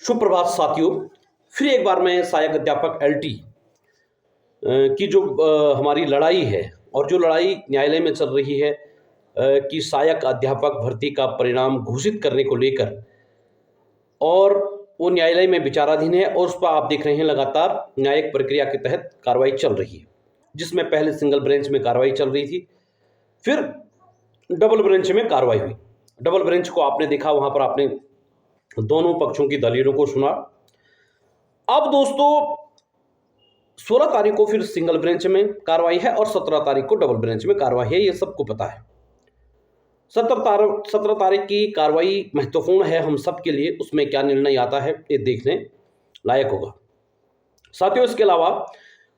सुप्रभात साथियों। फिर एक बार मैं सहायक अध्यापक एलटी की जो हमारी लड़ाई है और जो लड़ाई न्यायालय में चल रही है कि सहायक अध्यापक भर्ती का परिणाम घोषित करने को लेकर, और वो न्यायालय में विचाराधीन है और उस पर आप देख रहे हैं लगातार न्यायिक प्रक्रिया के तहत कार्रवाई चल रही है, जिसमें पहले सिंगल ब्रेंच में कार्रवाई चल रही थी, फिर डबल ब्रेंच में कार्रवाई हुई। डबल ब्रेंच को आपने देखा, वहां पर आपने दोनों पक्षों की दलीलों को सुना। अब दोस्तों 16 तारीख को फिर सिंगल ब्रेंच में कार्रवाई है और 17 तारीख को डबल ब्रेंच में कार्रवाई है, ये सबको पता है। 17 तारीख की कार्रवाई महत्वपूर्ण है हम सब के लिए। उसमें क्या निर्णय आता है ये देखने लायक होगा साथियों। इसके अलावा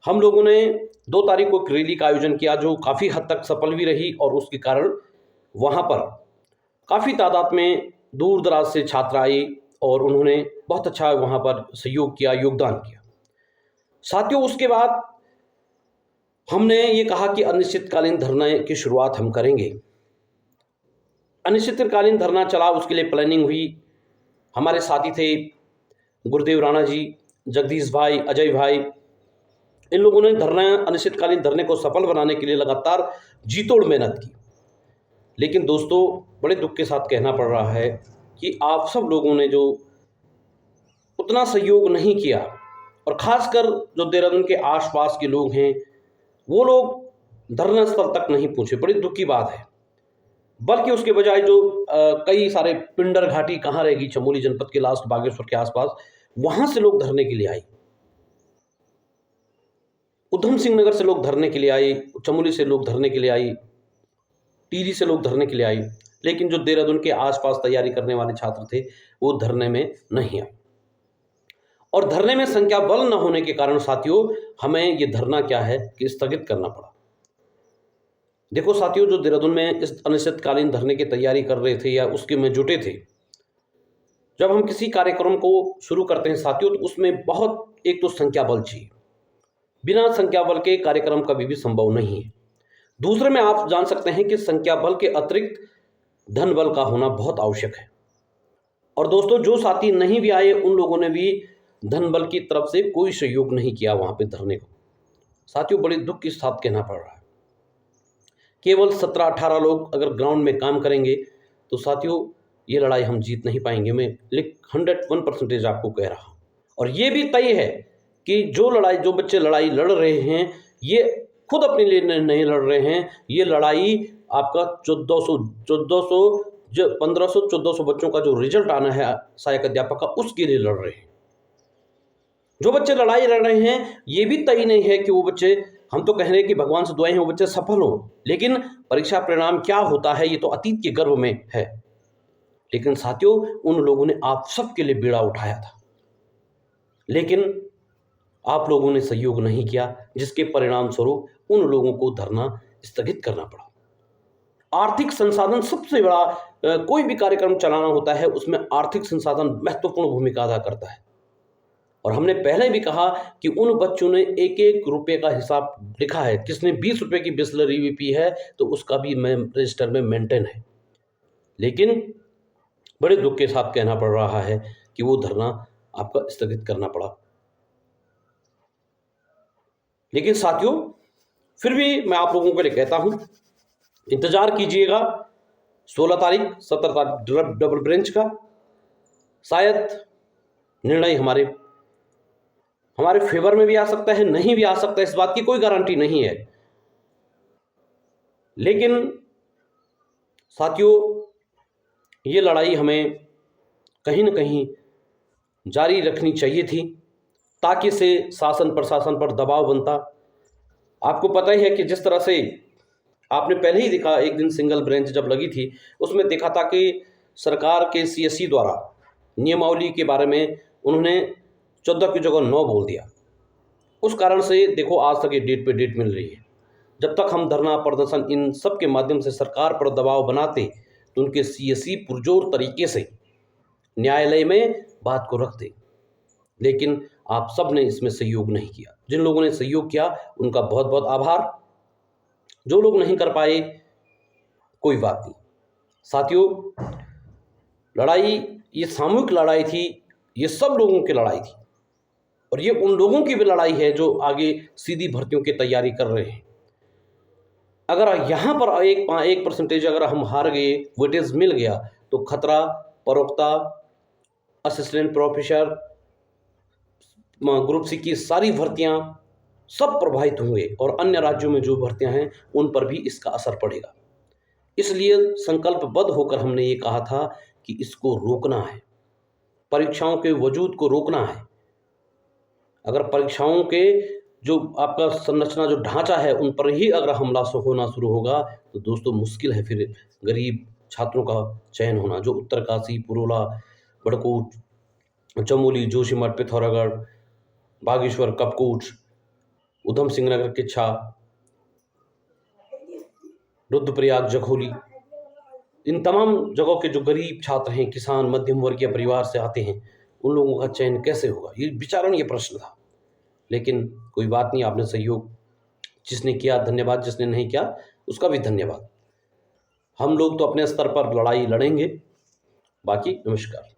हम लोगों ने 2 तारीख को एक रैली का आयोजन किया जो काफ़ी हद तक सफल भी रही, और उसके कारण वहाँ पर काफ़ी तादाद में दूर दराज से छात्र आए और उन्होंने बहुत अच्छा वहाँ पर सहयोग किया, योगदान किया साथियों। उसके बाद हमने ये कहा कि अनिश्चितकालीन धरने की शुरुआत हम करेंगे। अनिश्चितकालीन धरना चला, उसके लिए प्लानिंग हुई। हमारे साथी थे गुरुदेव राणा जी, जगदीश भाई, अजय भाई, इन लोगों ने अनिश्चितकालीन धरने को सफल बनाने के लिए लगातार जीतोड़ मेहनत की। लेकिन दोस्तों बड़े दुख के साथ कहना पड़ रहा है कि आप सब लोगों ने जो उतना सहयोग नहीं किया, और ख़ासकर जो देहरादून के आसपास के लोग हैं वो लोग धरना स्थल तक नहीं पहुँचे। बड़ी दुख की बात है। बल्कि उसके बजाय जो कई सारे पिंडर घाटी कहाँ रहेगी, चमोली जनपद के लास्ट बागेश्वर के आसपास, वहाँ से लोग धरने के लिए आए। उधम सिंह नगर से लोग धरने के लिए आए, चमोली से लोग धरने के लिए आए, टिहरी से लोग धरने के लिए आए। लेकिन जो देहरादून के आसपास तैयारी करने वाले छात्र थे वो धरने में नहीं आए, और धरने में संख्या बल न होने के कारण साथियों हमें ये धरना क्या है कि स्थगित करना पड़ा। देखो साथियों, जो देहरादून में इस अनिश्चितकालीन धरने की तैयारी कर रहे थे या उसके में जुटे थे, जब हम किसी कार्यक्रम को शुरू करते हैं साथियों तो उसमें बहुत एक तो संख्या बल चाहिए। बिना संख्या बल के कार्यक्रम कभी भी संभव नहीं है। दूसरे में आप जान सकते हैं कि संख्या बल के अतिरिक्त धन बल का होना बहुत आवश्यक है। और दोस्तों जो साथी नहीं भी आए उन लोगों ने भी धन बल की तरफ से कोई सहयोग नहीं किया वहां पे धरने को। साथियों बड़े दुख के साथ कहना पड़ रहा है, केवल 17-18 लोग अगर ग्राउंड में काम करेंगे तो साथियों ये लड़ाई हम जीत नहीं पाएंगे। मैं 101% आपको कह रहा हूँ। और ये भी तय है कि जो बच्चे लड़ाई लड़ रहे हैं ये खुद अपने लिए नहीं लड़ रहे हैं। ये लड़ाई आपका 1500-1400 बच्चों का जो रिजल्ट आना है सहायक अध्यापक का, उसके लिए लड़ रहे हैं। जो बच्चे लड़ाई लड़ रहे हैं ये भी तय नहीं है कि वो बच्चे, हम तो कह रहे हैं कि भगवान से दुआएं हैं वो बच्चे सफल हों, लेकिन परीक्षा परिणाम क्या होता है ये तो अतीत के गर्भ में है। लेकिन साथियों उन लोगों ने आप सबके लिए बीड़ा उठाया था, लेकिन आप लोगों ने सहयोग नहीं किया, जिसके परिणाम स्वरूप उन लोगों को धरना स्थगित करना पड़ा। आर्थिक संसाधन सबसे बड़ा, कोई भी कार्यक्रम चलाना होता है उसमें आर्थिक संसाधन महत्वपूर्ण भूमिका अदा करता है। और हमने पहले भी कहा कि उन बच्चों ने एक एक रुपये का हिसाब लिखा है। किसने 20 रुपये की बिस्लरी भी पी है तो उसका भी रजिस्टर में मेंटेन है। लेकिन बड़े दुख के साथ कहना पड़ रहा है कि वो धरना आपका स्थगित करना पड़ा। लेकिन साथियों फिर भी मैं आप लोगों के लिए कहता हूं, इंतजार कीजिएगा 16 तारीख 17 तारीख डबल ब्रेंच का। शायद निर्णय हमारे फेवर में भी आ सकता है, नहीं भी आ सकता है, इस बात की कोई गारंटी नहीं है। लेकिन साथियों ये लड़ाई हमें कहीं ना कहीं जारी रखनी चाहिए थी, ताकि से शासन प्रशासन पर दबाव बनता। आपको पता ही है कि जिस तरह से आपने पहले ही देखा, एक दिन सिंगल ब्रेंच जब लगी थी उसमें देखा था कि सरकार के सीएससी द्वारा नियमावली के बारे में उन्होंने 14 की जगह 9 बोल दिया। उस कारण से देखो आज तक ये डेट पे डेट मिल रही है। जब तक हम धरना प्रदर्शन इन सब के माध्यम से सरकार पर दबाव बनाते तो उनके सीएससी पुरजोर तरीके से न्यायालय में बात को रखते। लेकिन आप सब ने इसमें सहयोग नहीं किया। जिन लोगों ने सहयोग किया उनका बहुत बहुत आभार। जो लोग नहीं कर पाए कोई बात नहीं। साथियों लड़ाई ये सामूहिक लड़ाई थी, ये सब लोगों की लड़ाई थी और ये उन लोगों की भी लड़ाई है जो आगे सीधी भर्तियों की तैयारी कर रहे हैं। अगर यहाँ पर 1% अगर हम हार गए, वेटेज मिल गया, तो खतरा, प्रवक्ता, असिस्टेंट प्रोफेसर, ग्रुप सी की सारी भर्तियां सब प्रभावित होंगे और अन्य राज्यों में जो भर्तियां हैं उन पर भी इसका असर पड़ेगा। इसलिए संकल्पबद्ध होकर हमने ये कहा था कि इसको रोकना है, परीक्षाओं के वजूद को रोकना है। अगर परीक्षाओं के जो आपका संरचना जो ढांचा है उन पर ही अगर हमला होना शुरू होगा तो दोस्तों मुश्किल है फिर गरीब छात्रों का चयन होना, जो उत्तरकाशी, पुरोला, बड़कोट, चमोली, जोशीमठ, पिथौरागढ़, बागेश्वर, कपकोट, उधम सिंह नगर, किच्छा, रुद्रप्रयाग, जखोली, इन तमाम जगहों के जो गरीब छात्र हैं, किसान, मध्यम वर्गीय परिवार से आते हैं, उन लोगों का चयन कैसे होगा, ये विचारणीय प्रश्न था। लेकिन कोई बात नहीं, आपने सहयोग जिसने किया धन्यवाद, जिसने नहीं किया उसका भी धन्यवाद। हम लोग तो अपने स्तर पर लड़ाई लड़ेंगे। बाकी नमस्कार।